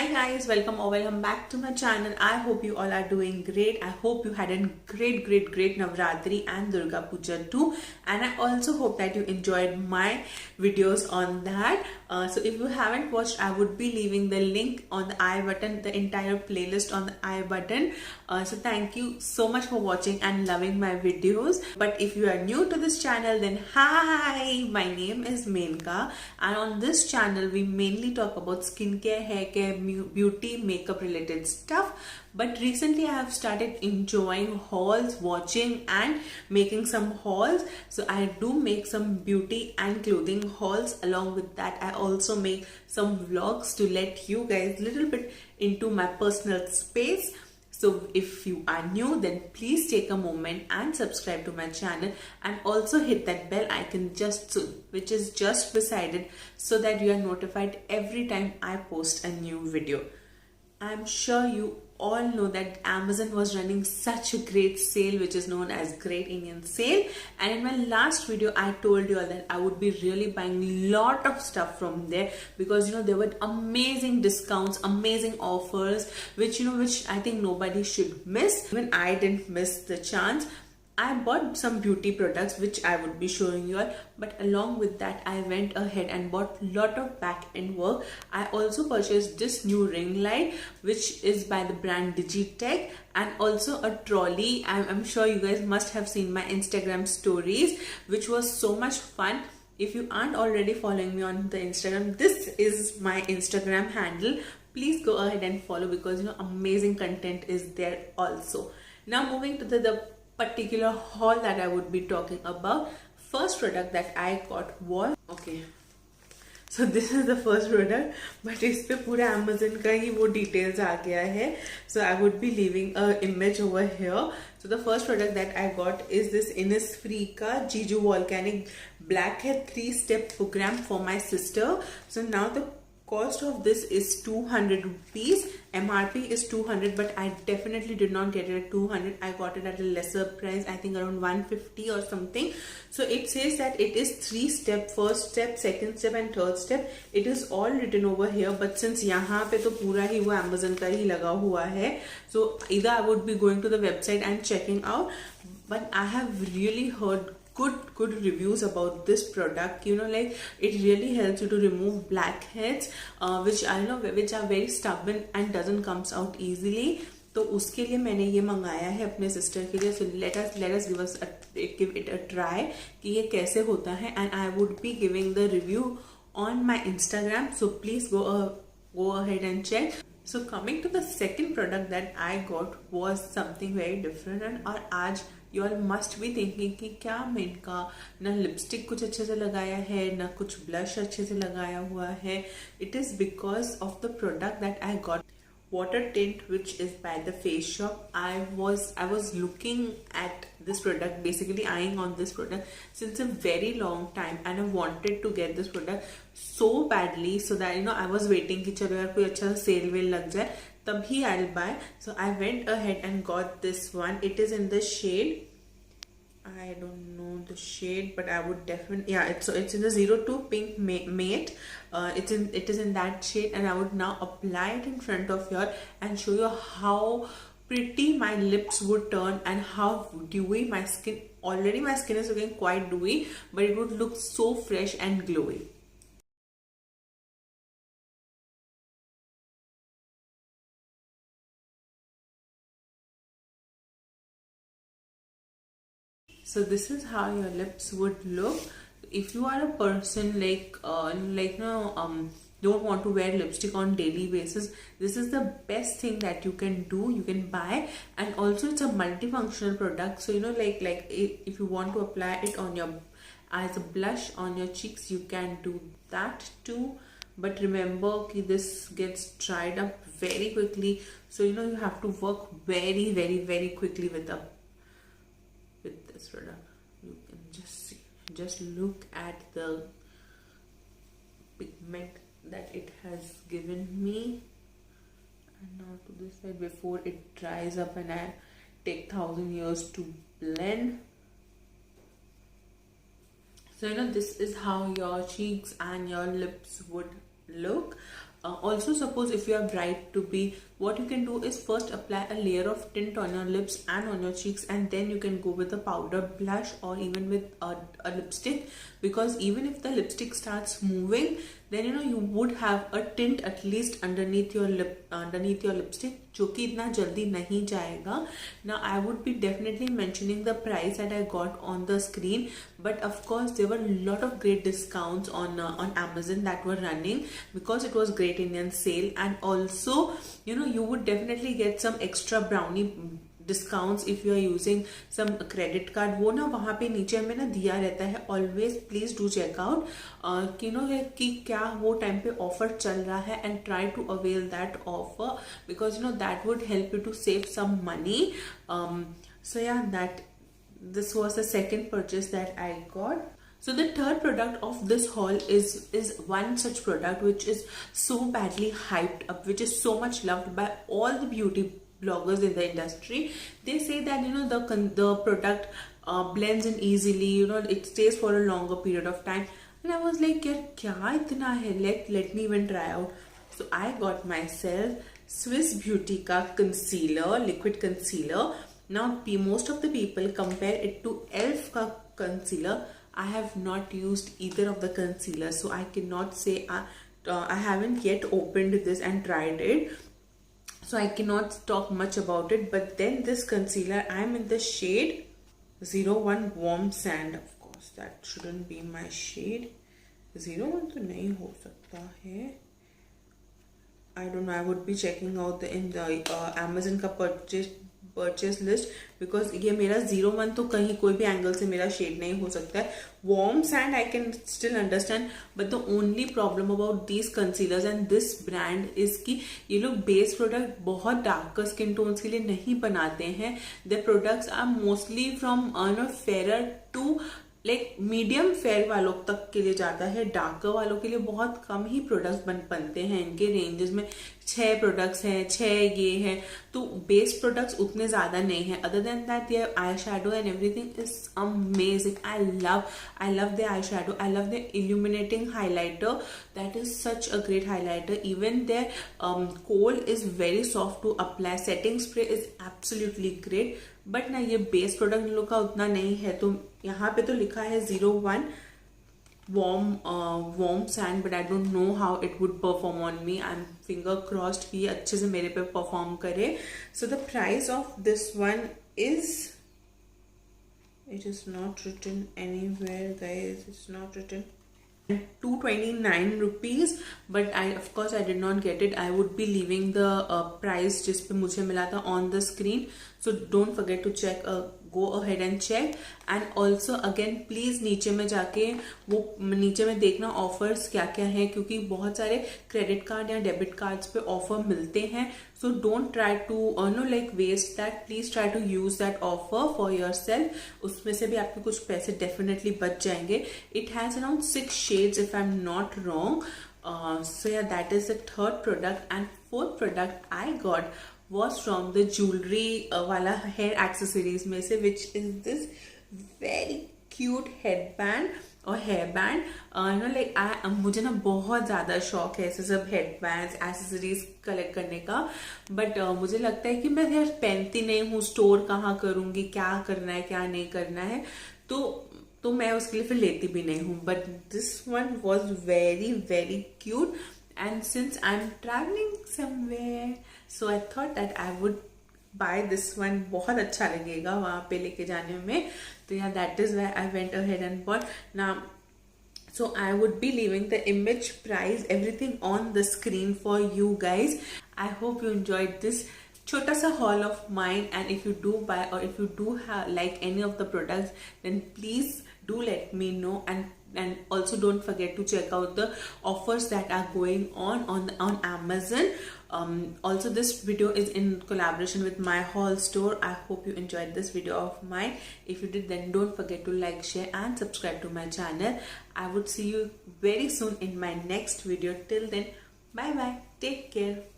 Hi guys, welcome or welcome back to my channel. I hope you all are doing great. I hope you had a great Navratri and Durga Puja too. And I also hope that you enjoyed my videos on that. So if you haven't watched, I would be leaving the link on the I button, the entire playlist on the I button. So thank you so much for watching and loving my videos. But if you are new to this channel, then hi, my name is Menka, and on this channel we mainly talk about skincare, hair care, beauty, makeup related stuff. But recently I have started enjoying hauls, watching and making some hauls. So I do make some beauty and clothing hauls. Along with that, I also make some vlogs to let you guys little bit into my personal space. So if you are new, then please take a moment and subscribe to my channel, and also hit that bell icon which is just beside it, so that you are notified every time I post a new video. I'm sure you all know that Amazon was running such a great sale, which is known as Great Indian Sale. And in my last video, I told you all that I would be really buying a lot of stuff from there, because there were amazing discounts, amazing offers, which I think nobody should miss. Even I didn't miss the chance. I bought some beauty products which I would be showing you all, but along with that I went ahead and bought a lot of back-end work. I also purchased this new ring light which is by the brand Digitech, and also a trolley. I'm sure you guys must have seen my Instagram stories, which was so much fun. If you aren't already following me on the Instagram, this is my Instagram handle. Please go ahead and follow, because amazing content is there also. Now moving to the particular haul that I would be talking about. First product that I got was so this is the first product, but इस पे पूरा Amazon का ही वो details आ गया है. So I would be leaving a image over here. So the first product that I got is this Innisfree का Jiju Volcanic Blackhead 3-step program for my sister. So now the cost of this is 200 rupees. MRP is 200, but I definitely did not get it at 200. I got it at a lesser price, I think around 150 or something. So it says that it is 3-step, first step, second step and third step. It is all written over here, but since यहाँ पे तो पूरा ही वो Amazon का ही लगा हुआ है, so either I would be going to the website and checking out. But I have really heard good reviews about this product. Like it really helps you to remove blackheads, which are very stubborn and doesn't comes out easily. तो उसके लिए मैंने ये मंगाया है अपने sister के लिए. So let us give it a try कि ये कैसे होता है, and I would be giving the review on my Instagram. So please go ahead and check. So coming to the second product that I got was something very different, and आज you all must be thinking कि क्या मेनका ना lipstick कुछ अच्छे से लगाया है, ना कुछ ब्लश अच्छे से लगाया हुआ है. It is because of the product that I got, water tint, which is by the Face Shop. I was looking at this product, basically eyeing on this product since a very long time, and I wanted to get this product so badly, so that I was waiting कि चलो यार कोई अच्छा cell well लग जाए तभी I'll buy. So I went ahead and got this one. It is in the shade, I don't know the shade, but I would definitely, it's in the 02 Pink Mate. It is in that shade, and I would now apply it in front of you and show you how pretty my lips would turn and how dewy my skin. Already my skin is looking quite dewy, but it would look so fresh and glowy. So this is how your lips would look. If you are a person don't want to wear lipstick on daily basis, this is the best thing that you can do. You can buy, and also it's a multifunctional product. So if you want to apply it on your as a blush on your cheeks, you can do that too. But remember this gets dried up very quickly, so you have to work very quickly with this product. You can just look at the pigment that it has given me. And now to this side before it dries up and I take 1,000 years to blend. So this is how your cheeks and your lips would look. Also, suppose if you are bright to be, what you can do is first apply a layer of tint on your lips and on your cheeks, and then you can go with a powder blush or even with a lipstick, because even if the lipstick starts moving, then you would have a tint at least underneath your lipstick, जो कि इतना जल्दी नहीं जाएगा. Now I would be definitely mentioning the price that I got on the screen, but of course there were a lot of great discounts on Amazon that were running because it was Great Indian Sale, and also you would definitely get some extra brownie discounts if you are using some credit card. वो ना वहाँ पे नीचे में ना दिया रहता है. Always please do check out कि क्या वो टाइम पे ऑफर चल रहा है, and try to avail that offer, because that would help you to save some money. So yeah, this was the second purchase that I got. So the third product of this haul is one such product which is so badly hyped up, which is so much loved by all the beauty bloggers in the industry. They say that the product blends in easily, it stays for a longer period of time, and I was like, yaar kya itna hai, let me even try out. So I got myself Swiss Beauty ka concealer, liquid concealer. Now most of the people compare it to ELF ka concealer. I have not used either of the concealers, so I cannot say I haven't yet opened this and tried it, so I cannot talk much about it. But then this concealer, I'm in the shade 01 Warm Sand. Of course that shouldn't be my shade. 01 तो नहीं हो सकता है. I don't know, I would be checking out in the Amazon का purchase list, because ये मेरा 01 तो कहीं कोई भी एंगल से मेरा शेड नहीं हो सकता है. Warm Sand I can still understand, but the only problem about these concealers and this brand is कि ये लोग बेस प्रोडक्ट बहुत डार्कर स्किन टोन्स के लिए नहीं बनाते हैं. Their products are mostly from fairer to like medium fair वालों तक के लिए जाता है. डार्कर वालों के लिए बहुत कम ही प्रोडक्ट्स बनते हैं. इनके रेंजेस में 6 प्रोडक्ट्स हैं, 6 ये हैं, तो बेस प्रोडक्ट्स उतने ज्यादा नहीं है. Other than that their eyeshadow and everything is amazing. I love the eyeshadow. I love the illuminating highlighter. That is such a great highlighter. Even their kohl is very soft to apply. Setting spray is absolutely great. But ना ये base product लोग का उतना नहीं है. तो यहाँ पे तो लिखा है 01 warm sand, but I don't know how it would perform on me. I'm finger crossed कि ये अच्छे से मेरे पे perform करे. So the price of this one is, it is not written anywhere guys, it's not written, 229 rupees, but of course I did not get it. I would be leaving the price जिस पे मुझे मिला था on the screen, so don't forget to check, go ahead and check. And also again please नीचे में जाके वो नीचे में देखना ऑफर्स क्या क्या हैं, क्योंकि बहुत सारे क्रेडिट कार्ड या डेबिट कार्ड्स पे ऑफर मिलते हैं. So don't try to waste that. Please try to use that offer for your सेल्फ. उसमें से भी आपके कुछ पैसे डेफिनेटली बच जाएंगे. It has around 6 shades if I'm not wrong. So yeah, that is the third product. And fourth product I got was from the jewelry wala hair accessories में से, which is this very cute headband और hair band. मुझे ना बहुत ज्यादा शौक है ऐसे सब हेयर बैंड एक्सेसरीज कलेक्ट करने का, बट मुझे लगता है कि मैं यार पहनती नहीं हूँ, स्टोर कहाँ करूंगी, क्या करना है क्या नहीं करना है, तो मैं उसके लिए फिर लेती भी नहीं हूँ. But this one was very very cute, and since I am travelling somewhere, so I thought that I would by this one. बहुत अच्छा लगेगा वहां पे लेके जाने में. तो yeah, that is why I went ahead and bought. Now, so I would be leaving the image, price, everything on the screen for you guys. I hope you enjoyed this छोटा सा haul of mine, and if you do buy or if you do like any of the products, then please do let me know, and also don't forget to check out the offers that are going on Amazon. Also this video is in collaboration with my haul store. I hope you enjoyed this video of mine. If you did, then don't forget to like, share and subscribe to my channel. I would see you very soon in my next video. Till then, bye bye, take care.